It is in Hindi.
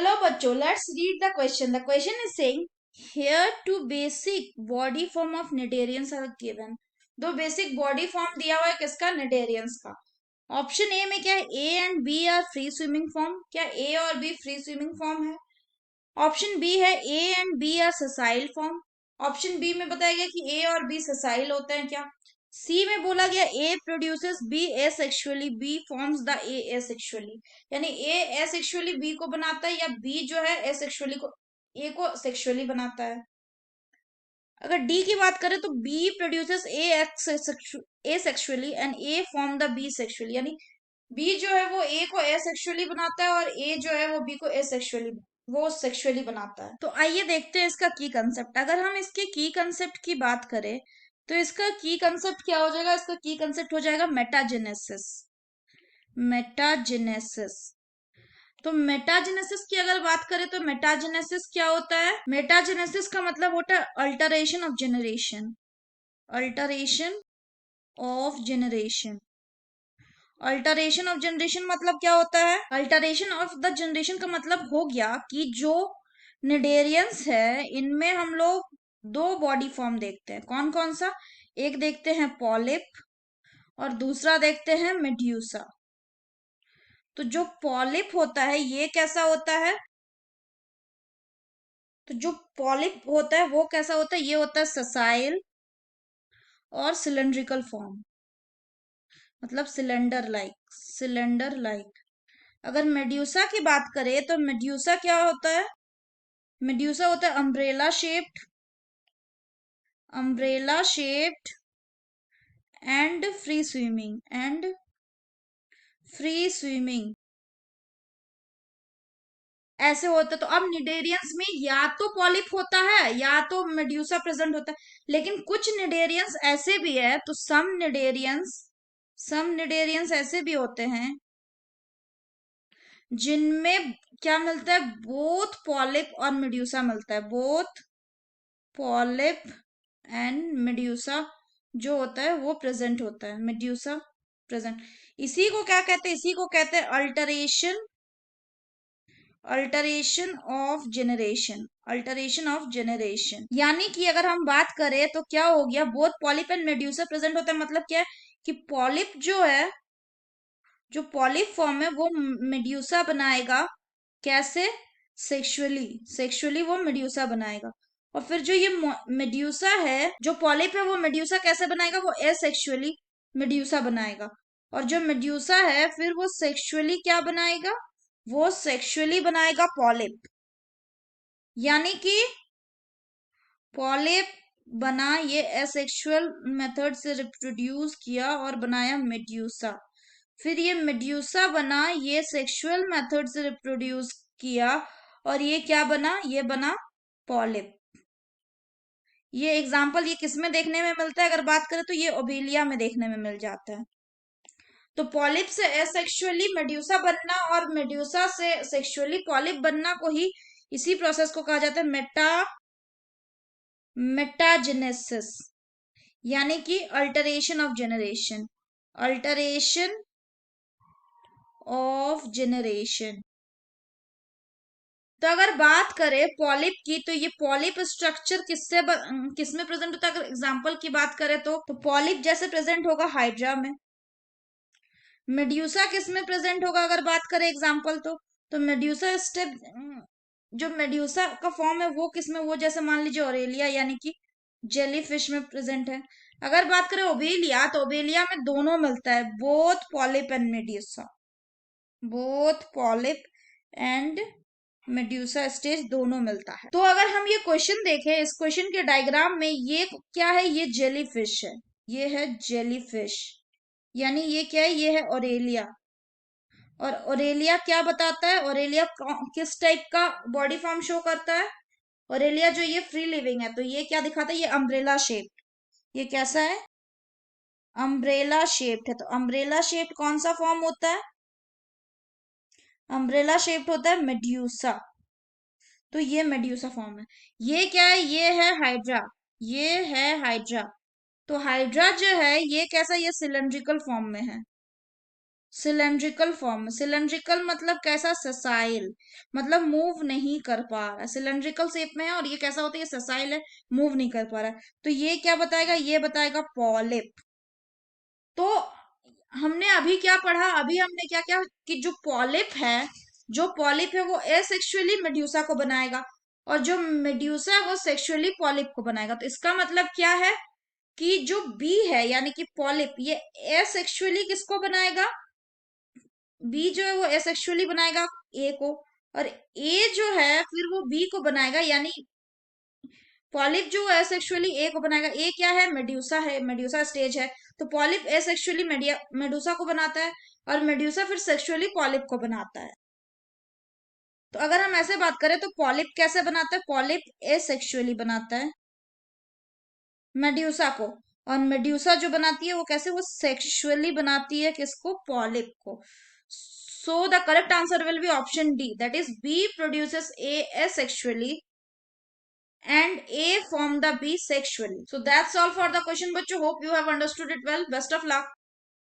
Hello बच्चों, let's read the question. The question is saying here two basic body form of cnidarians are given. दो बेसिक बॉडी फॉर्म दिया हुआ है किसका? cnidarians का. ऑप्शन ए में क्या है? A and B are free swimming form. क्या ए और बी फ्री स्विमिंग फॉर्म है? ऑप्शन बी है A and B are sessile form. Option B में बताया गया कि ए और बी ससाइल होते हैं क्या? सी में बोला गया A produces B asexually, B forms the A asexually. यानी ए एसेक्सुअली बी को बनाता है या बी जो है एसेक्सुअली को ए को सेक्सुअली बनाता है. अगर डी की बात करें तो B produces A sexually and A form the B sexually. यानी बी जो है वो ए को एसेक्सुअली बनाता है और ए जो है वो बी को एसेक्सुअली वो सेक्सुअली बनाता है. तो आइए देखते हैं इसका की कंसेप्ट. अगर हम इसके की कंसेप्ट की बात करें तो इसका की कंसेप्ट क्या हो जाएगा? इसका की कंसेप्ट हो जाएगा मेटाजेनेसिस. मेटाजेनेसिस. तो मेटाजेनेसिस की अगर बात करें तो मेटाजेनेसिस क्या होता है? मेटाजेनेसिस का मतलब होता है alteration of generation. Alteration of generation. Alteration of generation मतलब क्या होता है? अल्टरेशन ऑफ द जनरेशन का मतलब हो गया कि जो निडेरियंस है इनमें हम लोग दो बॉडी फॉर्म देखते हैं. कौन कौन सा? एक देखते हैं पॉलिप और दूसरा देखते हैं मेड्यूसा. तो जो पॉलिप होता है ये कैसा होता है? तो जो पॉलिप होता है वो कैसा होता है? ये होता है ससाइल और सिलेंड्रिकल फॉर्म. मतलब सिलेंडर लाइक. Cylinder like. अगर मेड्यूसा की बात करें तो मेड्यूसा क्या होता है? मेड्यूसा होता है umbrella shaped. Umbrella shaped and free swimming. And free swimming ऐसे होता है. तो अब निडेरियंस में या तो पॉलिप होता है या तो मेड्यूसा प्रेजेंट होता है. लेकिन कुछ निडेरियंस ऐसे भी है, तो सम निडेरियंस ऐसे भी होते हैं जिनमें क्या मिलता है? बोथ पॉलिप और मेड्यूसा मिलता है. बोथ पॉलिप एंड मेड्यूसा जो होता है वो प्रेजेंट होता है. Medusa present. इसी को क्या कहते हैं? इसी को कहते हैं alteration. Alteration of generation. Alteration of generation. यानी कि अगर हम बात करें तो क्या हो गया? Both polyp and medusa present होता है. मतलब क्या है कि पॉलिप जो है, जो पॉलिप फॉर्म है वो मेड्यूसा बनाएगा. कैसे? सेक्सुअली. सेक्सुअली वो मेड्यूसा बनाएगा. और फिर जो ये मेड्यूसा है, जो पॉलिप है, वो मेड्यूसा कैसे बनाएगा? वो एसेक्सुअली मेड्यूसा बनाएगा. और जो मेड्यूसा है फिर वो सेक्सुअली क्या बनाएगा? वो सेक्सुअली बनाएगा पॉलिप. यानी कि पॉलिप बना, ये एसेक्सुअल मेथड से रिप्रोड्यूस किया और बनाया मेड्यूसा. फिर ये मेड्यूसा बना, ये सेक्सुअल मेथड से रिप्रोड्यूस किया और ये क्या बना? ये बना पॉलिप. ये एग्जाम्पल ये किस में देखने में मिलता है? अगर बात करें तो ये ओबेलिया में देखने में मिल जाता है. तो पॉलिप से एसेक्सुअली मेड्यूसा बनना और मेड्यूसा से सेक्सुअली पॉलिप बनना को ही, इसी प्रोसेस को कहा जाता है मेटाजेनेसिस. यानी कि alteration of generation. Alteration of generation. तो अगर बात करें पॉलिप की तो ये पॉलिप स्ट्रक्चर किसमें प्रेजेंट होता है? अगर एग्जांपल की बात करें तो पॉलिप जैसे प्रेजेंट होगा हाइड्रा में. मेड्यूसा किसमें प्रेजेंट होगा अगर बात करें एग्जांपल तो मेड्यूसा स्टेप, जो मेड्यूसा का फॉर्म है वो किसमें? वो जैसे मान लीजिए ओरेलिया यानी कि जेली फिश में प्रेजेंट है. अगर बात करें ओबेलिया तो ओबेलिया में दोनों मिलता है. Both polyp and medusa. Both polyp and medusa stage दोनों मिलता है. तो अगर हम ये क्वेश्चन देखें, इस क्वेश्चन के डायग्राम में ये क्या है? ये जेली फिश है. ये है जेली फिश. यानी ये क्या है? ये है ओरेलिया. और ओरेलिया क्या बताता है? ओरेलिया किस टाइप का बॉडी फॉर्म शो करता है? ओरेलिया जो ये फ्री लिविंग है तो ये क्या दिखाता है? ये अम्ब्रेला शेप्ड. ये कैसा है? अम्ब्रेला शेप्ड है. तो अम्ब्रेला शेप्ड कौन सा फॉर्म होता है? अम्ब्रेला शेप्ड होता है मेड्यूसा. तो ये मेड्यूसा फॉर्म है. ये क्या है? ये है हाइड्रा. ये है हाइड्रा. तो हाइड्रा जो है ये कैसा? ये सिलेंड्रिकल फॉर्म में है. Cylindrical form. सिलेंड्रिकल मतलब कैसा? ससाइल, मतलब मूव नहीं कर पा रहा, सिलेंड्रिकल शेप में है और ये कैसा होता है? ये ससाइल है, मूव नहीं कर पा रहा है। तो ये क्या बताएगा? ये बताएगा पॉलिप। तो हमने अभी क्या पढ़ा? अभी हमने क्या क्या कि जो पॉलिप है, जो पॉलिप है वो एसेक्सुअली मेड्यूसा को बनाएगा, और जो मेड्यूसा है वो सेक्सुअली पॉलिप को बनाएगा। तो इसका मतलब क्या है कि जो बी है यानी कि पॉलिप, ये एसेक्सुअली किसको बनाएगा? बी जो है वो एसेक्सुअली बनाएगा ए को, और ए जो है फिर वो बी को बनाएगा, यानी पॉलिप जो एसेक्सुअली ए को बनाएगा। ए क्या है? मेड्यूसा है, मेड्यूसा स्टेज है। तो पॉलिप एसेक्सुअली मेडूसा को बनाता है, और मेड्यूसा फिर सेक्सुअली पॉलिप को बनाता है। तो अगर हम ऐसे बात करें तो पॉलिप कैसे बनाता है? पॉलिप एसेक्सुअली बनाता है मेड्यूसा को, और मेड्यूसा जो बनाती है वो कैसे? वो सेक्सुअली बनाती है किसको? पॉलिप को। So the correct answer will be option D, that is B produces A asexually and A form the B sexually. So that's all for the question, but you hope you have understood it well. Best of luck.